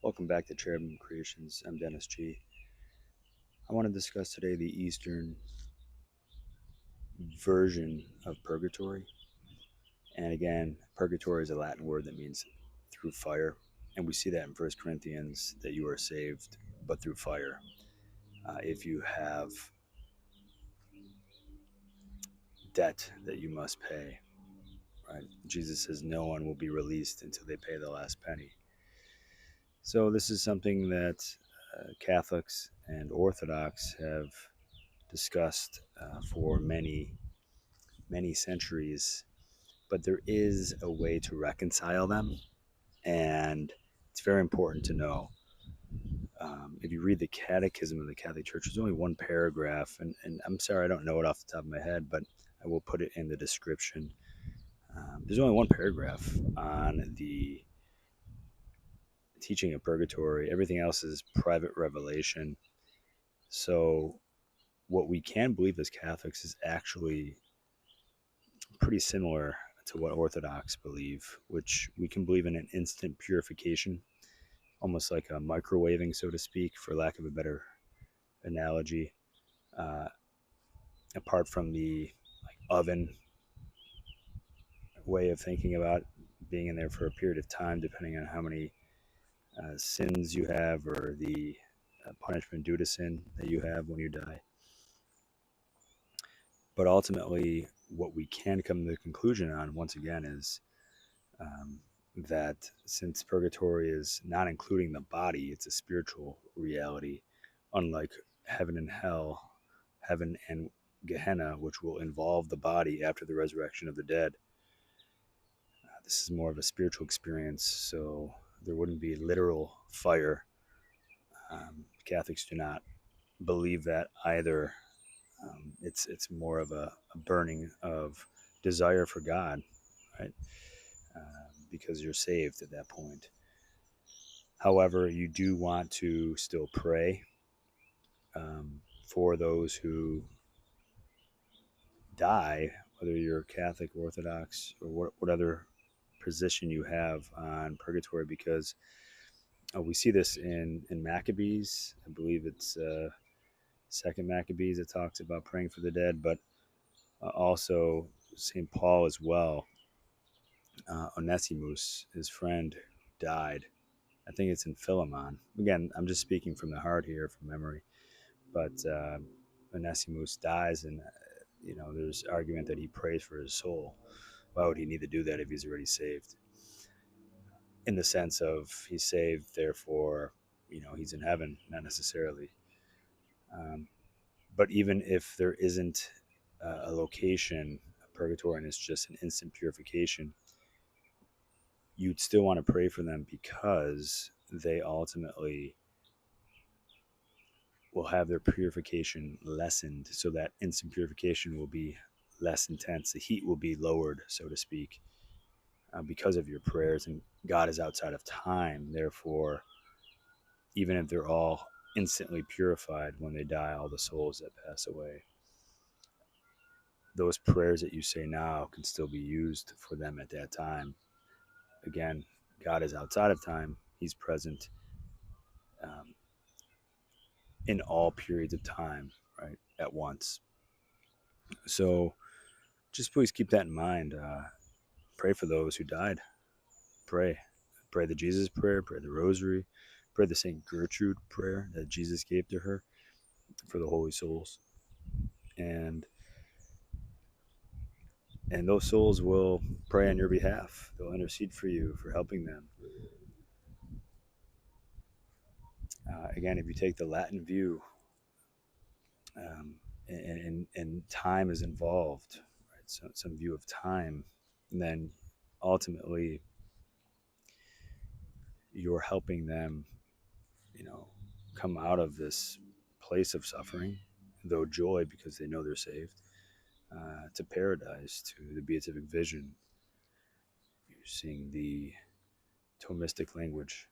Welcome back to Cherubim Creations. I'm Dennis G. I want to discuss today the Eastern version of purgatory. And again, purgatory is a Latin word that means through fire. And we see that in 1 Corinthians that you are saved, but through fire. If you have debt that you must pay, right? Jesus says no one will be released until they pay the last penny. So this is something that Catholics and Orthodox have discussed for many centuries, but there is a way to reconcile them, and it's very important to know. If you read the Catechism of the Catholic Church, there's only one paragraph, and I'm sorry I don't know it off the top of my head, but I will put it in the description. There's only one paragraph on the teaching of purgatory. Everything else is private revelation. So what we can believe as Catholics is actually pretty similar to what Orthodox believe, which we can believe in an instant purification, almost like a microwaving, so to speak, for lack of a better analogy. Uh, Apart from the oven way of thinking about being in there for a period of time, depending on how many sins you have or the punishment due to sin that you have when you die. But ultimately, what we can come to the conclusion on, once again, is that since purgatory is not including the body, it's a spiritual reality, unlike heaven and hell, heaven and Gehenna, which will involve the body after the resurrection of the dead. This is more of a spiritual experience, so there wouldn't be literal fire. Catholics do not believe that either. It's more of a burning of desire for God, right? Because you're saved at that point. However, you do want to still pray for those who die, whether you're Catholic, Orthodox, or what other position you have on purgatory, because we see this in Maccabees. I believe it's Second Maccabees that talks about praying for the dead, but also St. Paul as well. Onesimus, his friend, died. I think it's in Philemon. Again, I'm just speaking from the heart here, from memory. But Onesimus dies, and there's argument that he prays for his soul. Why would he need to do that if he's already saved? In the sense of he's saved, therefore, he's in heaven, not necessarily. But even if there isn't a location, a purgatory, and it's just an instant purification, you'd still want to pray for them because they ultimately will have their purification lessened, so that instant purification will be less intense. The heat will be lowered, so to speak, because of your prayers. And God is outside of time. Therefore, even if they're all instantly purified when they die, all the souls that pass away, those prayers that you say now can still be used for them at that time. Again, God is outside of time. He's present in all periods of time, right, at once. So just please keep that in mind. Pray for those who died. Pray. Pray the Jesus prayer, pray the rosary, pray the St. Gertrude prayer that Jesus gave to her for the holy souls. And those souls will pray on your behalf. They'll intercede for you, for helping them. Again, if you take the Latin view, and time is involved, right? So some view of time, then ultimately you're helping them, come out of this place of suffering, though joy because they know they're saved, to paradise, to the beatific vision, using the Thomistic language.